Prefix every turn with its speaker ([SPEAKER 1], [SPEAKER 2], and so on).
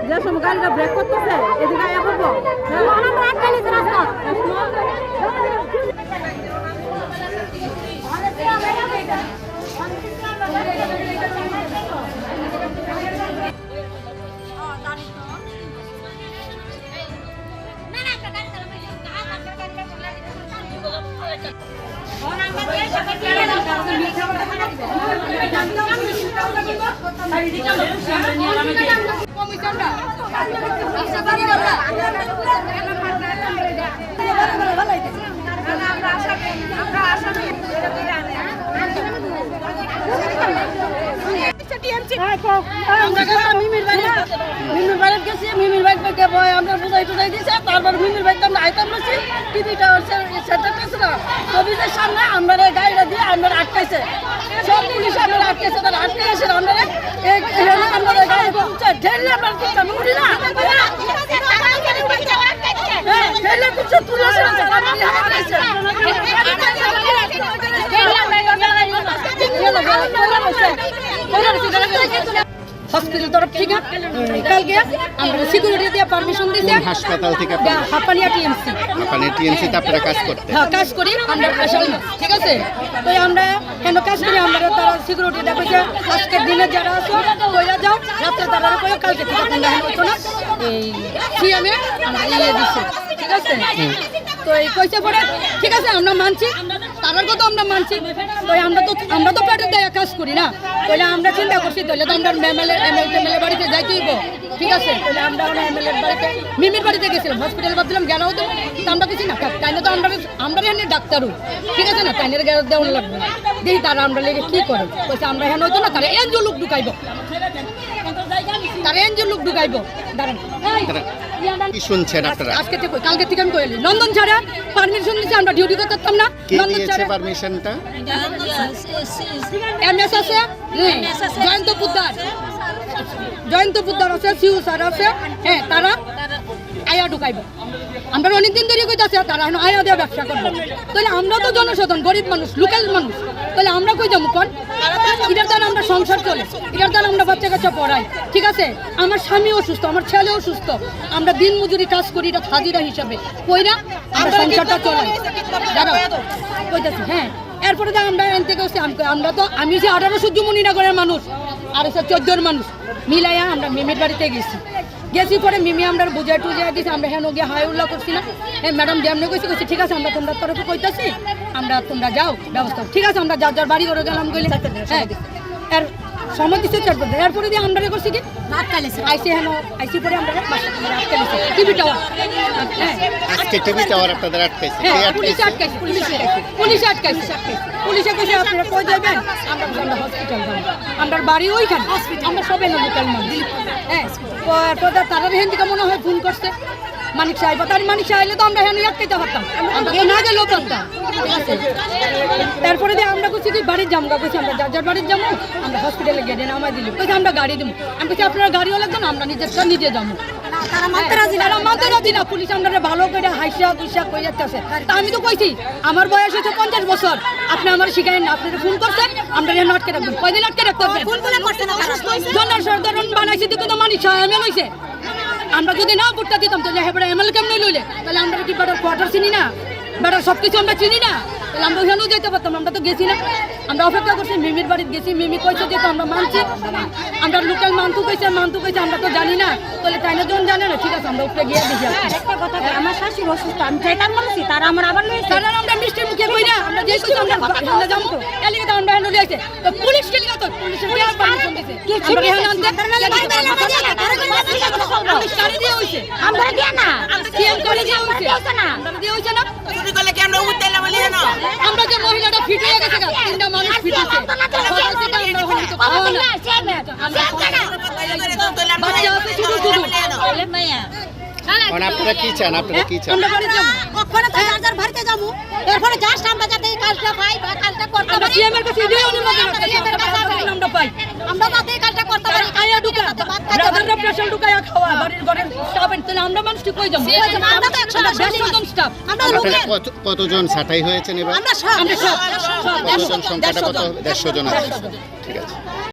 [SPEAKER 1] যে সময় গাড়িটা ব্রেক করতেছে এদিকে আয়া পড়বো রাস্তা সামনে আমরা গাড়িটা দিয়ে আমরা আটকাইছে সব পুলিশ আমরা আটকাইছে তারা আটকে গেছে আমরা গাড়ি পৌঁছে ঠেললে আমরা উঠি না ঠেললে কিছু তুলেছে হসপিটাল তরফ থেকে কালকে আমরা সিকিউরিটি দিয়ে পারমিশন দিয়েছি
[SPEAKER 2] হাসপাতাল থেকে
[SPEAKER 1] হাপানিয়া টিএমসি
[SPEAKER 2] তে আপনারা কাজ করতে
[SPEAKER 1] হ্যাঁ কাজ করি আমরা আসামি না ঠিক আছে তো আমরা কেন কাজ করি আমরা তারা সিকিউরিটি দেখেছে আজকের দিনে যারা আছো কইরা যাও রাত্রে তারা কই কালকে থেকে তোমরা হতো না এই সিএমএ ইয়ে দিচ্ছে ঠিক আছে তো এই কইছে পরে ঠিক আছে আমরা মানছি তারার কথা আমরা মানছি তো আমরা তো পেটের দায়ে কাজ করি না তাহলে আমরা চিন্তা করছি তাহলে তো আমরা এমএলএ বাড়িতে যাইতে হইব ঠিক আছে তাহলে আমরা এমএলএ বাড়িতে মিমির বাড়িতে গেছিলাম হসপিটালে ভাবছিলাম গেলেও তো আমরা কিছু না তাইলে তো আমরা এখানে ডাক্তারও ঠিক আছে না তাইনের গেলে দেওয়ার লাগবে না দেখি তারা আমরা লেগে কী করে বলছে আমরা এখানে হইতো না তারা এনজিও লোক ঢুকাইব তারা এনজিও লোক ঢুকাইব দাঁড়ান
[SPEAKER 2] কি শুনছেন আপনারা
[SPEAKER 1] আজকে থেকে কালকে থেকে আমি কইলি নন্দন ছাড়া পারমিশন দিয়েছে আমরা ডিউটি করতাম না
[SPEAKER 2] নন্দন ছাড়া পারমিশনটা
[SPEAKER 1] এমএস আছে জয়ন্ত পুদ্দার আছে সিউ স্যার আছে হ্যাঁ তারা আয়া ঢুকাইব আমরা অনেকদিন ধরে কইতাছি তারা এখন আয়া দেওয়া ব্যবসা করবো তাহলে আমরা তো জনসাধারণ গরিব মানুষ লোকাল মানুষ তাহলে আমরা কই যাবো কোন এটার দ্বারা আমরা সংসার চলে এটার দ্বারা আমরা বাচ্চা কাচ্চা পড়াই ঠিক আছে আমার স্বামী অসুস্থ আমার ছেলে অসুস্থ আমরা দিন মজুরি কাজ করি এটা হাজিরা হিসাবে কইরা আমরা সংসারটা চলাই দাঁড়াও কইতাছি হ্যাঁ এরপরে তো আমরা এন থেকে আমরা তো আমি যে 18 সূর্য মণিনগরের মানুষ আর 14 মানুষ মিলাইয়া আমরা মিমির বাড়িতে গেছি পরে মিমি আমরা বুঝাই টুজাই দিয়েছি আমরা হ্যাঁ গিয়ে হাই উল্লাহ করছি না হ্যাঁ ম্যাডাম যেমনি কইছি ঠিক আছে আমরা তোমরা তরফে কইতাছি আমরা তোমরা যাও ব্যবস্থা ঠিক আছে আমরা যার যার বাড়ি করে গেলাম গেলে হ্যাঁ এর সময় দিচ্ছে এরপরে দিয়ে আমরা করছি কি আইসি হ্যাঁ আইসি পরে আমরা টিভি টাওয়ার
[SPEAKER 2] আজকে টিভি টাওয়ার আপনাদের আটকাইছে
[SPEAKER 1] পুলিশ আটকাইছে পুলিশে কইছে আপনারা কই যাবেন আমরা হসপিটাল যাব আমরা বাড়ি ওইখানে আমরা সবাই লোকাল মানুষ হ্যাঁ তো তারা হেন থেকে মনে হয় ফোন করছে মানিক সাহেব তার মানিক সাহেব তো আমরা হেন আটকাইতে পারতাম না গেলেও পারতাম ঠিক আছে তারপরে দিয়ে আমরা কইছি কি বাড়ির যাবো কইছি আমরা যার বাড়ির যাবো আমরা হসপিটালে গেটে নামাই দিলি কইছি আমরা গাড়ি দেবো আমি কইছি আপনারা গাড়িও লাগবে না আমরা নিজে যাবো তারা মানতে রাজি না পুলিশ আমরা ভালো করে হাইসা গুইসা কই যাচ্ছে তা আমি তো কইছি আমার বয়স হচ্ছে 50 বছর আপনি আমার শিখাইন না আপনি ফোন করছেন আমরা এখানে আটকে রাখবেন কয়দিন আটকে রাখতে হবে জনসাধারণ বানাইছে দেখো তো মানিক সাহেব লইছে আমরা যদি না ভোটটা দিতাম তাহলে হেবড়া এমএলএ কেমন লইলে তাহলে আমরা কি বেটার কোয়ার্টার চিনি না বেটার সব কিছু আমরা চিনি না তাহলে আমরা ওখানেও যেতে পারতাম আমরা তো গেছি না আমরা অপেক্ষা করছি মিমির বাড়িতে গেছি মিমি কইছে যে আমরা মানছি আমরা লোকাল মান্তু কইছে আমরা তো জানি না তাহলে তাই না জন জানে না ঠিক আছে আমরা উপরে গিয়ে দেখি একটা কথা আমার শাশুড়ি অসুস্থ আমি যেতাম বলছি তারা আমার আবার লইছে তারা আমরা মিষ্টি মুখে কই না আমরা যে কইছি আমরা যাবো তো এলিগে তো আমরা হেন লইছে তো পুলিশ কে লিগা তো পুলিশের দেওয়ার পারমিশন দিছে আমরা হেন আনতে আমি সারি দিয়ে হইছে আমরা দিয়া না সিএম করে দিয়া হইছে আমরা দিয়া হইছে না চুরি করলে কি আমরা উঠতে না বলি না আমরা যে মহিলাটা ফিট হয়ে গেছে তিনটা মানুষ ফিট হয়েছে
[SPEAKER 2] আপনারা কি চান
[SPEAKER 1] আমরা বাড়ি যাব ওখানে তো যার বাড়িতে যাব এরপরে জাস্ট আমরা যাতে কাজটা পাই বা কাজটা করতে পারি সিএমের কাছে ভিডিও আমরা পাই আমরা যাতে কাজটা করতে পারি আয়া ঢুকা ব্রাদাররা প্রেশার ঢুকায়া খাওয়া বাড়ির ঘরে স্টাফ তাহলে আমরা মানুষ ঠিক কই যাব আমরা তো 100 জন স্টাফ আমরা
[SPEAKER 2] কতজন ছাঁটাই হয়েছে এবার
[SPEAKER 1] আমরা সব
[SPEAKER 2] কতজন সংখ্যাটা কত 150 জন আছে ঠিক আছে